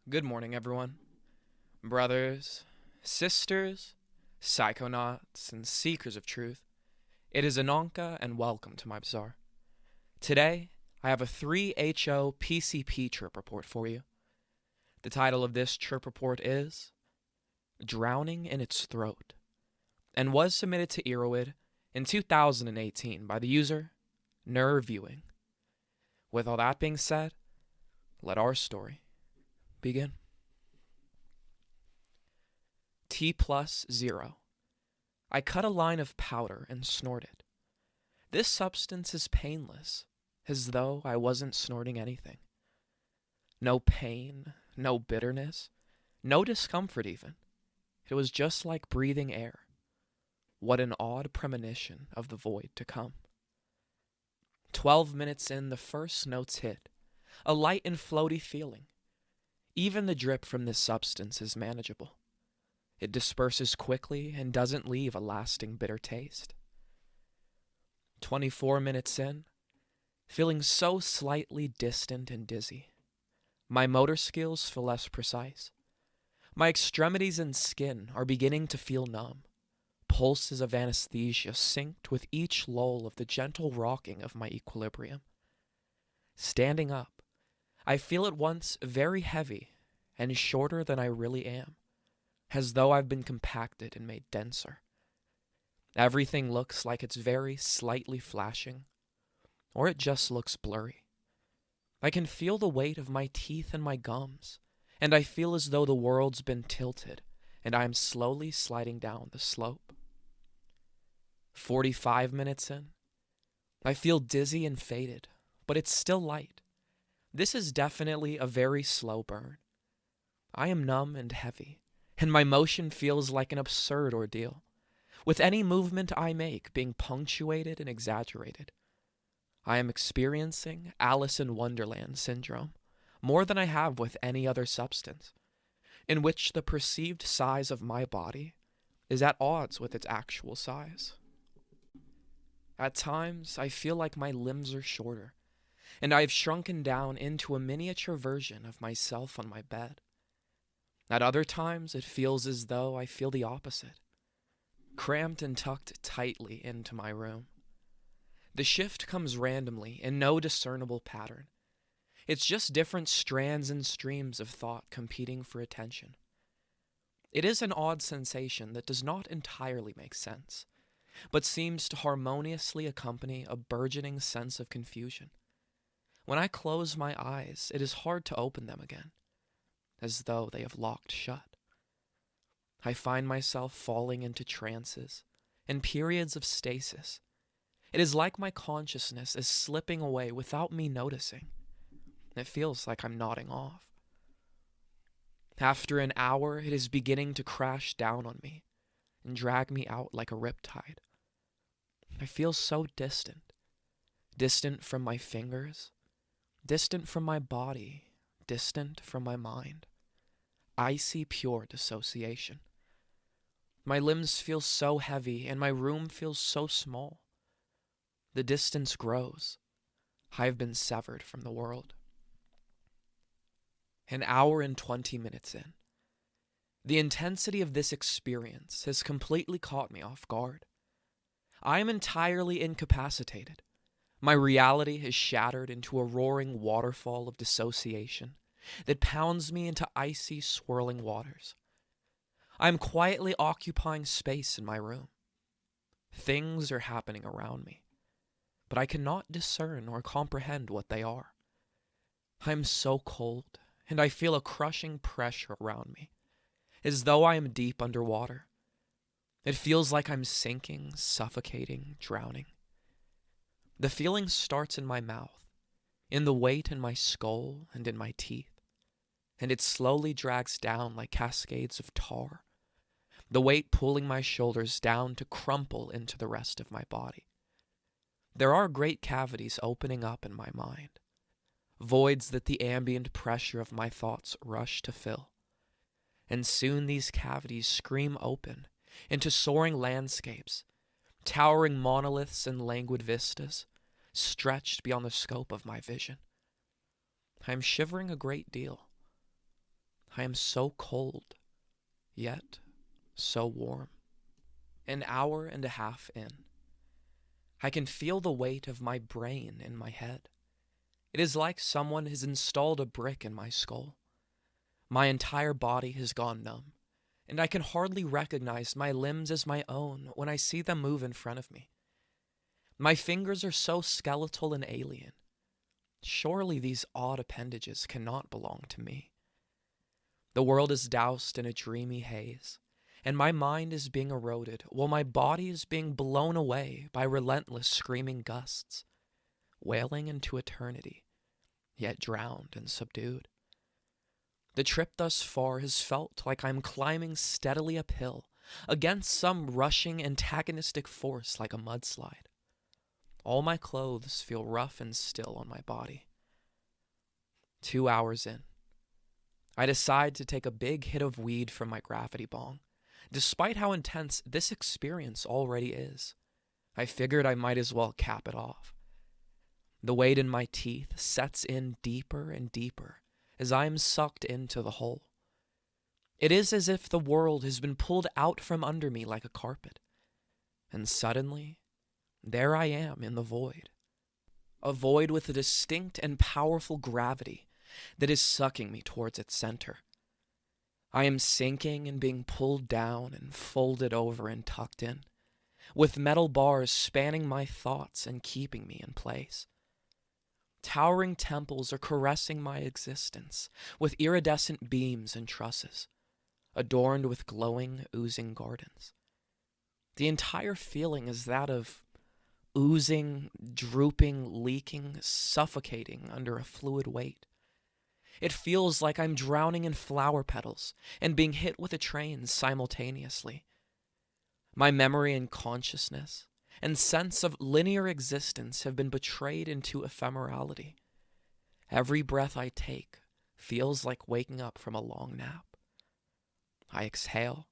Good morning, everyone. Brothers, sisters, psychonauts, and seekers of truth. It is Ananka, and welcome to my bazaar. Today, I have a 3HO PCP chirp report for you. The title of this chirp report is Drowning in Its Throat, and was submitted to Erowid in 2018 by the user Nerve Viewing. With all that being said, let our story begin. T+0. I cut a line of powder and snorted. This substance is painless, as though I wasn't snorting anything. No pain, no bitterness, no discomfort even. It was just like breathing air. What an odd premonition of the void to come. 12 minutes in, the first notes hit, a light and floaty feeling. Even the drip from this substance is manageable. It disperses quickly and doesn't leave a lasting bitter taste. 24 minutes in, feeling so slightly distant and dizzy. My motor skills feel less precise. My extremities and skin are beginning to feel numb. Pulses of anesthesia synced with each lull of the gentle rocking of my equilibrium. Standing up, I feel at once very heavy and shorter than I really am, as though I've been compacted and made denser. Everything looks like it's very slightly flashing, or it just looks blurry. I can feel the weight of my teeth and my gums, and I feel as though the world's been tilted and I am slowly sliding down the slope. 45 minutes in, I feel dizzy and faded, but it's still light. This is definitely a very slow burn. I am numb and heavy, and my motion feels like an absurd ordeal, with any movement I make being punctuated and exaggerated. I am experiencing Alice in Wonderland syndrome, more than I have with any other substance, in which the perceived size of my body is at odds with its actual size. At times, I feel like my limbs are shorter, and I have shrunken down into a miniature version of myself on my bed. At other times, it feels as though I feel the opposite, cramped and tucked tightly into my room. The shift comes randomly in no discernible pattern. It's just different strands and streams of thought competing for attention. It is an odd sensation that does not entirely make sense, but seems to harmoniously accompany a burgeoning sense of confusion. When I close my eyes, it is hard to open them again, as though they have locked shut. I find myself falling into trances and periods of stasis. It is like my consciousness is slipping away without me noticing. It feels like I'm nodding off. After an hour, it is beginning to crash down on me and drag me out like a riptide. I feel so distant. Distant from my fingers, distant from my body, distant from my mind. Icy pure dissociation. My limbs feel so heavy and my room feels so small. The distance grows. I have been severed from the world. An hour and 20 minutes in. The intensity of this experience has completely caught me off guard. I am entirely incapacitated. My reality is shattered into a roaring waterfall of dissociation that pounds me into icy, swirling waters. I am quietly occupying space in my room. Things are happening around me, but I cannot discern or comprehend what they are. I am so cold, and I feel a crushing pressure around me, as though I am deep underwater. It feels like I'm sinking, suffocating, drowning. The feeling starts in my mouth, in the weight in my skull and in my teeth, and it slowly drags down like cascades of tar, the weight pulling my shoulders down to crumple into the rest of my body. There are great cavities opening up in my mind, voids that the ambient pressure of my thoughts rush to fill, and soon these cavities scream open into soaring landscapes, towering monoliths and languid vistas, stretched beyond the scope of my vision. I am shivering a great deal. I am so cold, yet so warm. An hour and a half in, I can feel the weight of my brain in my head. It is like someone has installed a brick in my skull. My entire body has gone numb, and I can hardly recognize my limbs as my own when I see them move in front of me. My fingers are so skeletal and alien. Surely these odd appendages cannot belong to me. The world is doused in a dreamy haze, and my mind is being eroded while my body is being blown away by relentless screaming gusts, wailing into eternity, yet drowned and subdued. The trip thus far has felt like I'm climbing steadily uphill against some rushing antagonistic force like a mudslide. All my clothes feel rough and still on my body. 2 hours in, I decide to take a big hit of weed from my gravity bong. Despite how intense this experience already is, I figured I might as well cap it off. The weight in my teeth sets in deeper and deeper as I am sucked into the hole. It is as if the world has been pulled out from under me like a carpet, and suddenly, there I am in the void. A void with a distinct and powerful gravity that is sucking me towards its center. I am sinking and being pulled down and folded over and tucked in, with metal bars spanning my thoughts and keeping me in place. Towering temples are caressing my existence with iridescent beams and trusses, adorned with glowing, oozing gardens. The entire feeling is that of oozing, drooping, leaking, suffocating under a fluid weight. It feels like I'm drowning in flower petals and being hit with a train simultaneously. My memory and consciousness and sense of linear existence have been betrayed into ephemerality. Every breath I take feels like waking up from a long nap. I exhale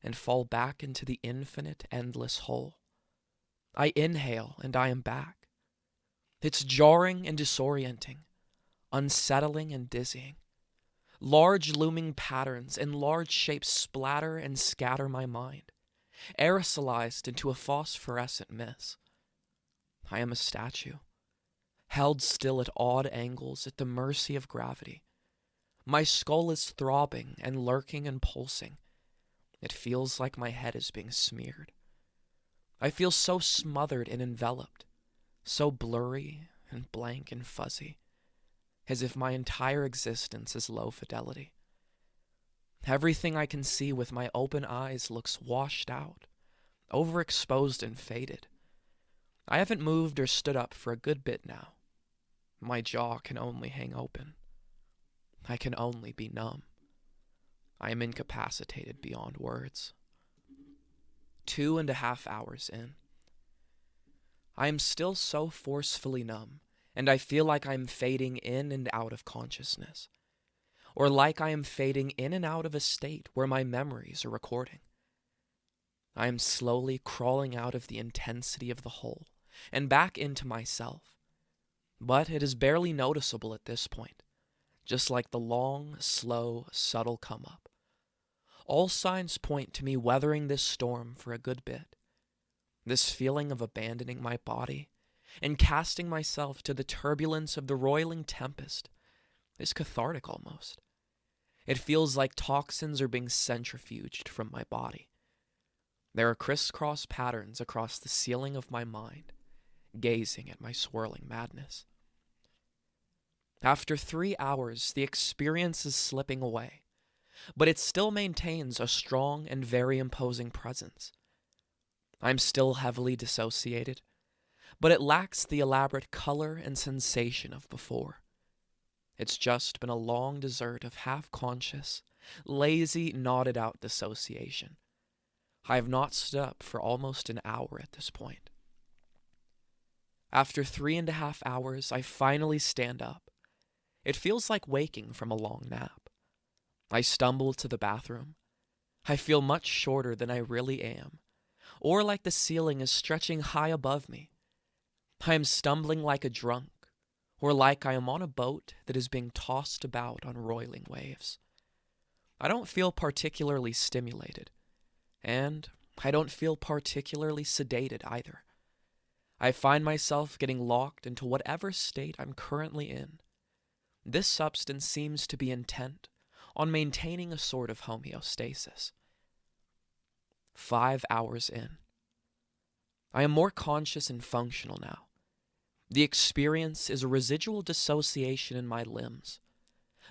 and fall back into the infinite, endless hole. I inhale and I am back. It's jarring and disorienting, unsettling and dizzying. Large looming patterns and large shapes splatter and scatter my mind, aerosolized into a phosphorescent mist. I am a statue, held still at odd angles at the mercy of gravity. My skull is throbbing and lurking and pulsing. It feels like my head is being smeared. I feel so smothered and enveloped, so blurry and blank and fuzzy, as if my entire existence is low fidelity. Everything I can see with my open eyes looks washed out, overexposed and faded. I haven't moved or stood up for a good bit now. My jaw can only hang open. I can only be numb. I am incapacitated beyond words. 2.5 hours in. I am still so forcefully numb, and I feel like I am fading in and out of consciousness, or like I am fading in and out of a state where my memories are recording. I am slowly crawling out of the intensity of the hole and back into myself, but it is barely noticeable at this point, just like the long, slow, subtle come-up. All signs point to me weathering this storm for a good bit. This feeling of abandoning my body and casting myself to the turbulence of the roiling tempest is cathartic almost. It feels like toxins are being centrifuged from my body. There are crisscross patterns across the ceiling of my mind, gazing at my swirling madness. After 3 hours, the experience is slipping away, but it still maintains a strong and very imposing presence. I'm still heavily dissociated, but it lacks the elaborate color and sensation of before. It's just been a long desert of half-conscious, lazy, nodded-out dissociation. I have not stood up for almost an hour at this point. After 3.5 hours, I finally stand up. It feels like waking from a long nap. I stumble to the bathroom. I feel much shorter than I really am, or like the ceiling is stretching high above me. I am stumbling like a drunk, or like I am on a boat that is being tossed about on roiling waves. I don't feel particularly stimulated, and I don't feel particularly sedated either. I find myself getting locked into whatever state I'm currently in. This substance seems to be intent on maintaining a sort of homeostasis. 5 hours in. I am more conscious and functional now. The experience is a residual dissociation in my limbs,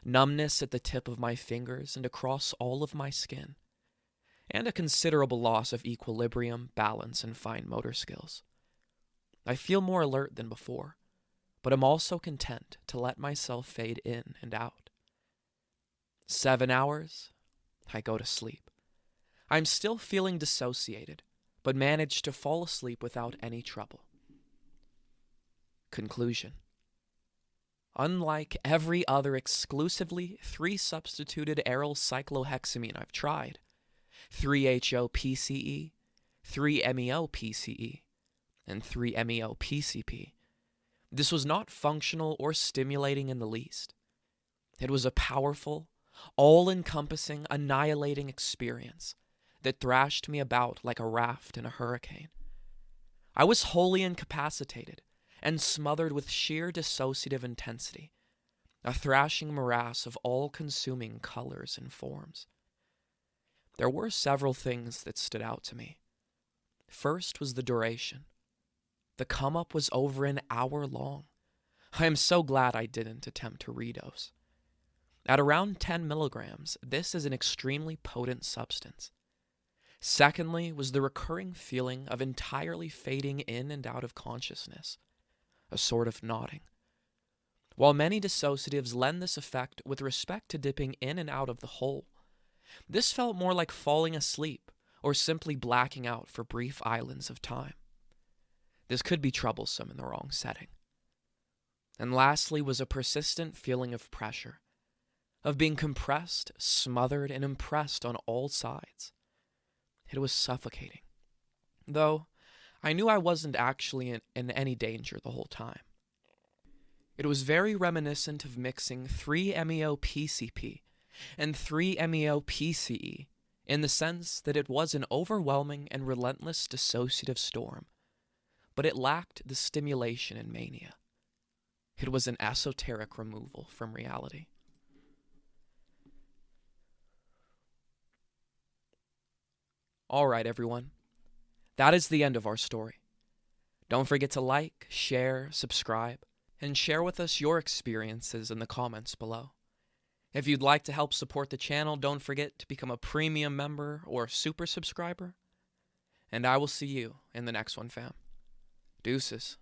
numbness at the tip of my fingers and across all of my skin, and a considerable loss of equilibrium, balance, and fine motor skills. I feel more alert than before, but am also content to let myself fade in and out. 7 hours, I go to sleep. I'm still feeling dissociated, but manage to fall asleep without any trouble. Conclusion. Unlike every other exclusively 3-substituted aryl cyclohexamine I've tried, 3-HO-PCE, 3-MEO-PCE, and 3-MEO-PCP, this was not functional or stimulating in the least. It was a powerful, all-encompassing, annihilating experience that thrashed me about like a raft in a hurricane. I was wholly incapacitated and smothered with sheer dissociative intensity, a thrashing morass of all-consuming colors and forms. There were several things that stood out to me. First was the duration. The come-up was over an hour long. I am so glad I didn't attempt to redose. At around 10 milligrams, this is an extremely potent substance. Secondly was the recurring feeling of entirely fading in and out of consciousness, a sort of nodding. While many dissociatives lend this effect with respect to dipping in and out of the hole, this felt more like falling asleep or simply blacking out for brief islands of time. This could be troublesome in the wrong setting. And lastly was a persistent feeling of pressure, of being compressed, smothered, and impressed on all sides. It was suffocating, though I knew I wasn't actually in any danger the whole time. It was very reminiscent of mixing 3-MEO-PCP and 3-MEO-PCE in the sense that it was an overwhelming and relentless dissociative storm, but it lacked the stimulation and mania. It was an esoteric removal from reality. All right, everyone. That is the end of our story. Don't forget to like, share, subscribe, and share with us your experiences in the comments below. If you'd like to help support the channel, don't forget to become a premium member or super subscriber. And I will see you in the next one, fam. Deuces.